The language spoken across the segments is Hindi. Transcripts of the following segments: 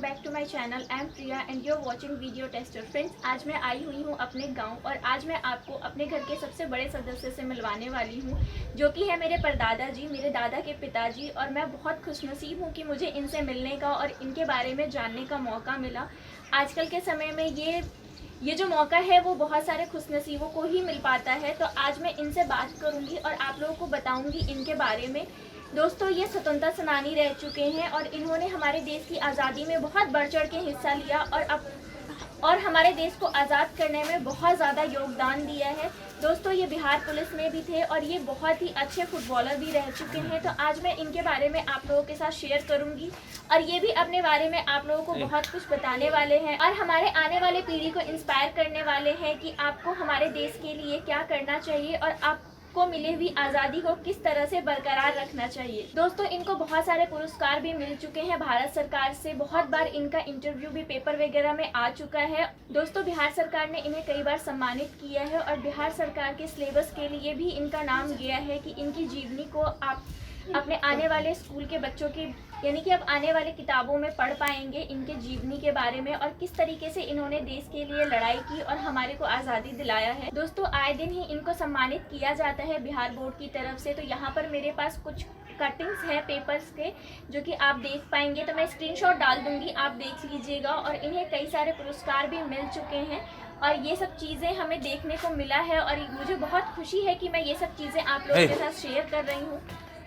Back to my channel. I am Priya and you are watching video tester. Friends, आज मैं आई हुई हूँ अपने गांव और आज मैं आपको अपने घर के सबसे बड़े सदस्य से मिलवाने वाली हूँ, जो कि है मेरे परदादा जी, मेरे दादा के पिताजी। और मैं बहुत खुशनसीब हूँ कि मुझे इनसे मिलने का और इनके बारे में जानने का मौका मिला। आजकल के समय में ये जो मौका है वो बहुत सारे खुशनसीबों को ही मिल पाता है। तो आज मैं इनसे बात करूंगी और आप लोगों को बताऊंगी इनके बारे में। दोस्तों, ये स्वतंत्रता सेनानी रह चुके हैं और इन्होंने हमारे देश की आज़ादी में बहुत बढ़ चढ़ के हिस्सा लिया और हमारे देश को आज़ाद करने में बहुत ज़्यादा योगदान दिया है। दोस्तों, ये बिहार पुलिस में भी थे और ये बहुत ही अच्छे फुटबॉलर भी रह चुके हैं। तो आज मैं इनके बारे में आप लोगों के साथ शेयर करूंगी और ये भी अपने बारे में आप लोगों को बहुत कुछ बताने वाले हैं और हमारे आने वाले पीढ़ी को इंस्पायर करने वाले हैं कि आपको हमारे देश के लिए क्या करना चाहिए और आपको मिली हुई आज़ादी को किस तरह से बरकरार रखना चाहिए। दोस्तों, इनको बहुत सारे पुरस्कार भी मिल चुके हैं भारत सरकार से। बहुत बार इनका इंटरव्यू भी पेपर वगैरह में आ चुका है। दोस्तों, बिहार सरकार ने इन्हें कई बार सम्मानित किया है और बिहार सरकार के सिलेबस के लिए भी इनका नाम गया है कि इनकी जीवनी को आप अपने आने वाले स्कूल के बच्चों की यानी कि अब आने वाले किताबों में पढ़ पाएंगे इनके जीवनी के बारे में और किस तरीके से इन्होंने देश के लिए लड़ाई की और हमारे को आज़ादी दिलाया है। दोस्तों, आए दिन ही इनको सम्मानित किया जाता है बिहार बोर्ड की तरफ से। तो यहाँ पर मेरे पास कुछ कटिंग्स हैं पेपर्स के, जो कि आप देख पाएंगे। तो मैं स्क्रीनशॉट डाल दूंगी, आप देख लीजिएगा। और इन्हें कई सारे पुरस्कार भी मिल चुके हैं और ये सब चीज़ें हमें देखने को मिला है और मुझे बहुत खुशी है कि मैं ये सब चीज़ें आप लोगों के साथ शेयर कर रही हूँ।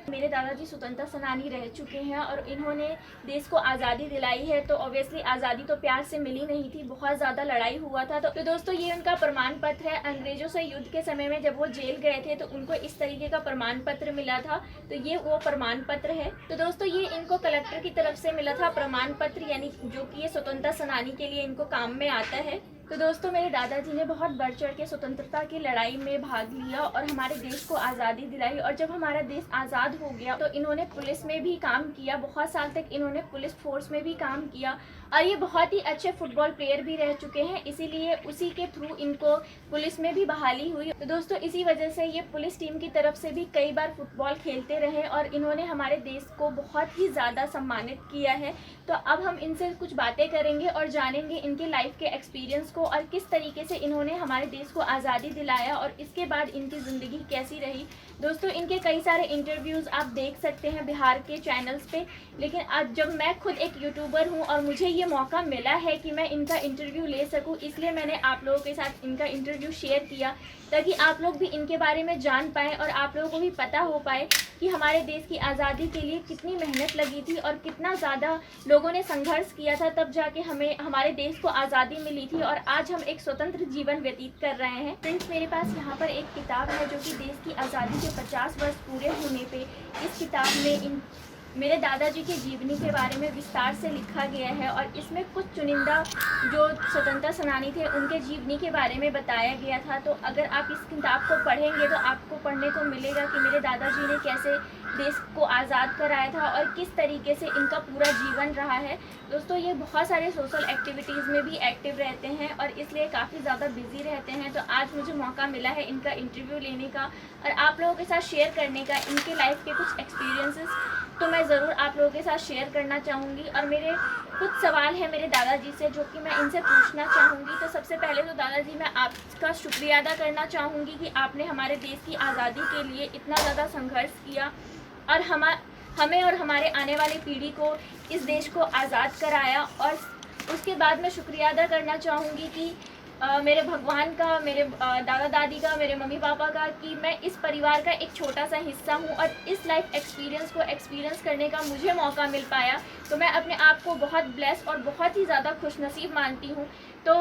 मेरे दादाजी स्वतंत्रता सेनानी रह चुके हैं और इन्होंने देश को आज़ादी दिलाई है। तो ऑब्वियसली आज़ादी तो प्यार से मिली नहीं थी, बहुत ज़्यादा लड़ाई हुआ था। तो दोस्तों, ये उनका प्रमाण पत्र है। अंग्रेज़ों से युद्ध के समय में जब वो जेल गए थे तो उनको इस तरीके का प्रमाण पत्र मिला था। तो ये वो प्रमाण पत्र है। तो दोस्तों, ये इनको कलेक्टर की तरफ से मिला था प्रमाण पत्र, यानी जो कि ये स्वतंत्रता सेनानी के लिए इनको काम में आता है। तो दोस्तों, मेरे दादाजी ने बहुत बढ़ चढ़ के स्वतंत्रता की लड़ाई में भाग लिया और हमारे देश को आज़ादी दिलाई। और जब हमारा देश आज़ाद हो गया तो इन्होंने पुलिस में भी काम किया। बहुत साल तक इन्होंने पुलिस फोर्स में भी काम किया और ये बहुत ही अच्छे फुटबॉल प्लेयर भी रह चुके हैं। इसीलिए उसी के थ्रू इनको पुलिस में भी बहाली हुई। तो दोस्तों, इसी वजह से ये पुलिस टीम की तरफ से भी कई बार फुटबॉल खेलते रहे और इन्होंने हमारे देश को बहुत ही ज़्यादा सम्मानित किया है। तो अब हम इनसे कुछ बातें करेंगे और जानेंगे इनके लाइफ के एक्सपीरियंस को और किस तरीके से इन्होंने हमारे देश को आज़ादी दिलाया और इसके बाद इनकी ज़िंदगी कैसी रही। दोस्तों, इनके कई सारे इंटरव्यूज़ आप देख सकते हैं बिहार के चैनल्स पे। लेकिन आज जब मैं खुद एक यूट्यूबर हूँ और मुझे ये मौका मिला है कि मैं इनका इंटरव्यू ले सकूँ, इसलिए मैंने आप लोगों के साथ इनका इंटरव्यू शेयर किया ताकि आप लोग भी इनके बारे में जान पाएँ और आप लोगों को भी पता हो पाए कि हमारे देश की आज़ादी के लिए कितनी मेहनत लगी थी और कितना ज़्यादा लोगों ने संघर्ष किया था, तब जाके हमें हमारे देश को आज़ादी मिली थी और आज हम एक स्वतंत्र जीवन व्यतीत कर रहे हैं। फ्रेंड्स, मेरे पास यहाँ पर एक किताब है जो कि देश की आज़ादी के 50 वर्ष पूरे होने पे इस किताब में मेरे दादाजी के जीवनी के बारे में विस्तार से लिखा गया है और इसमें कुछ चुनिंदा जो स्वतंत्रता सेनानी थे उनके जीवनी के बारे में बताया गया था। तो अगर आप इस किताब को पढ़ेंगे तो आपको पढ़ने को मिलेगा कि मेरे दादाजी ने कैसे देश को आज़ाद कराया था और किस तरीके से इनका पूरा जीवन रहा है। दोस्तों, ये बहुत सारे सोशल एक्टिविटीज़ में भी एक्टिव रहते हैं और इसलिए काफ़ी ज़्यादा बिजी रहते हैं। तो आज मुझे मौका मिला है इनका इंटरव्यू लेने का और आप लोगों के साथ शेयर करने का इनके लाइफ के कुछ एक्सपीरियंसेस तो मैं ज़रूर आप लोगों के साथ शेयर करना चाहूँगी। और मेरे कुछ सवाल हैं मेरे दादाजी से जो कि मैं इनसे पूछना चाहूँगी। तो सबसे पहले तो दादाजी, मैं आपका शुक्रिया अदा करना चाहूँगी कि आपने हमारे देश की आज़ादी के लिए इतना ज़्यादा संघर्ष किया और हमें और हमारे आने वाली पीढ़ी को इस देश को आज़ाद कराया। और उसके बाद मैं शुक्रिया अदा करना चाहूँगी कि मेरे भगवान का, मेरे दादा दादी का, मेरे मम्मी पापा का कि मैं इस परिवार का एक छोटा सा हिस्सा हूँ और इस लाइफ एक्सपीरियंस को एक्सपीरियंस करने का मुझे मौका मिल पाया। तो मैं अपने आप को बहुत ब्लेस और बहुत ही ज़्यादा खुशनसीब मानती हूँ। तो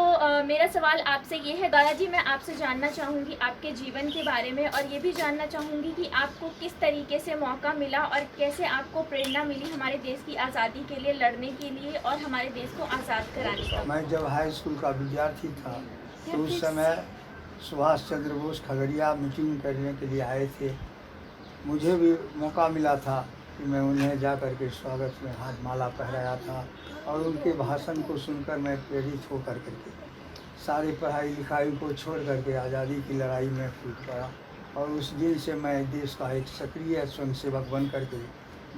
मेरा सवाल आपसे ये है दादाजी, मैं आपसे जानना चाहूँगी आपके जीवन के बारे में और ये भी जानना चाहूँगी कि आपको किस तरीके से मौका मिला और कैसे आपको प्रेरणा मिली हमारे देश की आज़ादी के लिए लड़ने के लिए और हमारे देश को आज़ाद कराने का। मैं जब हाई स्कूल का विद्यार्थी था तो उस समय सुभाष चंद्र बोस खगड़िया मीटिंग करने के लिए आए थे। मुझे भी मौका मिला था कि मैं उन्हें जा कर के स्वागत में हाथ माला पहनाया था और उनके भाषण को सुनकर मैं प्रेरित हो कर के सारी पढ़ाई लिखाई को छोड़ करके आज़ादी की लड़ाई में कूद पड़ा और उस दिन से मैं देश का एक सक्रिय स्वयंसेवक बन करके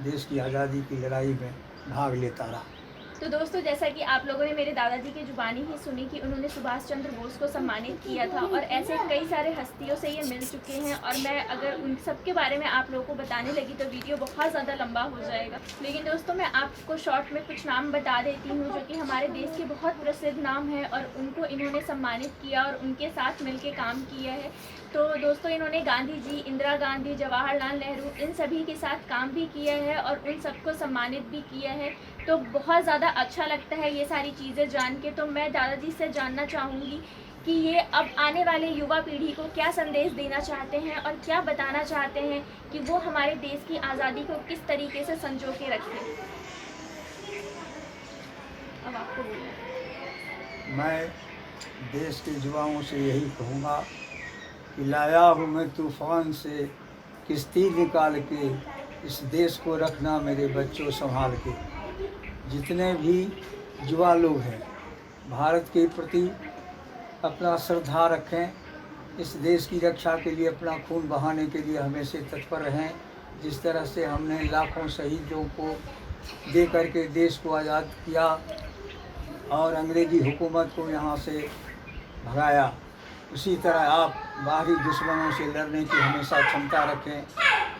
देश की आज़ादी की लड़ाई में भाग लेता रहा। तो दोस्तों, जैसा कि आप लोगों ने मेरे दादाजी की जुबानी ही सुनी कि उन्होंने सुभाष चंद्र बोस को सम्मानित किया था, और ऐसे कई सारे हस्तियों से ये मिल चुके हैं। और मैं अगर उन सब के बारे में आप लोगों को बताने लगी तो वीडियो बहुत ज़्यादा लंबा हो जाएगा। लेकिन दोस्तों, मैं आपको शॉर्ट में कुछ नाम बता देती हूँ जो कि हमारे देश के बहुत प्रसिद्ध नाम हैं, और उनको इन्होंने सम्मानित किया और उनके साथ मिल के काम किया है। तो दोस्तों, इन्होंने गांधी जी, इंदिरा गांधी, जवाहरलाल नेहरू, इन सभी के साथ काम भी किया है और उन सबको सम्मानित भी किया है। तो बहुत ज़्यादा अच्छा लगता है ये सारी चीज़ें जान के। तो मैं दादाजी से जानना चाहूँगी कि ये अब आने वाले युवा पीढ़ी को क्या संदेश देना चाहते हैं और क्या बताना चाहते हैं कि वो हमारे देश की आज़ादी को किस तरीके से संजो के रखें। अब आपको बोलना। मैं देश के युवाओं से यही कहूँगा कि लाया हूँ मैं तूफान से किश्ती निकाल के, इस देश को रखना मेरे बच्चों संभाल के। जितने भी युवा लोग हैं, भारत के प्रति अपना श्रद्धा रखें, इस देश की रक्षा के लिए अपना खून बहाने के लिए हमेशा तत्पर रहें। जिस तरह से हमने लाखों शहीदों को दे करके देश को आज़ाद किया और अंग्रेज़ी हुकूमत को यहाँ से भगाया, उसी तरह आप बाहरी दुश्मनों से लड़ने की हमेशा क्षमता रखें,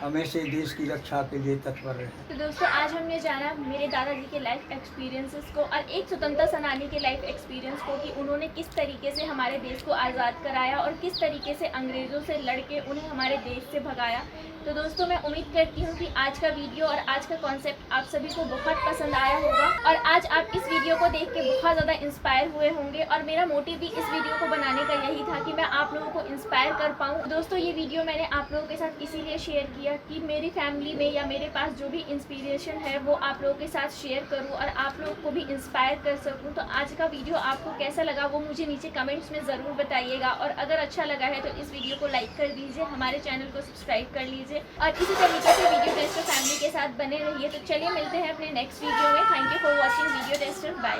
हमेशा देश की रक्षा के लिए तत्पर रहें। तो दोस्तों, आज हमने जाना मेरे दादाजी के लाइफ एक्सपीरियंसेस को और एक स्वतंत्रता सेनानी के लाइफ एक्सपीरियंस को कि उन्होंने किस तरीके से हमारे देश को आज़ाद कराया और किस तरीके से अंग्रेज़ों से लड़के उन्हें हमारे देश से भगाया। तो दोस्तों, मैं उम्मीद करती हूँ कि आज का वीडियो और आज का कॉन्सेप्ट आप सभी को बहुत पसंद आया होगा और आज आप इस वीडियो को देख के बहुत ज़्यादा इंस्पायर हुए होंगे। और मेरा मोटिव भी इस वीडियो को बनाने का यही था कि मैं आप लोगों को इंस्पायर कर पाऊँ। दोस्तों, ये वीडियो मैंने आप लोगों के साथ इसीलिए शेयर किया कि मेरी फैमिली में या मेरे पास जो भी इंस्पिरेशन है वो आप लोगों के साथ शेयर करूँ और आप लोगों को भी इंस्पायर कर सकूँ। तो आज का वीडियो आपको कैसा लगा वो मुझे नीचे कमेंट्स में ज़रूर बताइएगा, और अगर अच्छा लगा है तो इस वीडियो को लाइक कर दीजिए, हमारे चैनल को सब्सक्राइब कर लीजिए और इसी तरीके से वीडियो टेस्टर फैमिली के साथ बने रहिए। तो चलिए मिलते हैं अपने नेक्स्ट वीडियो में। Thank you for watching video tester. Bye.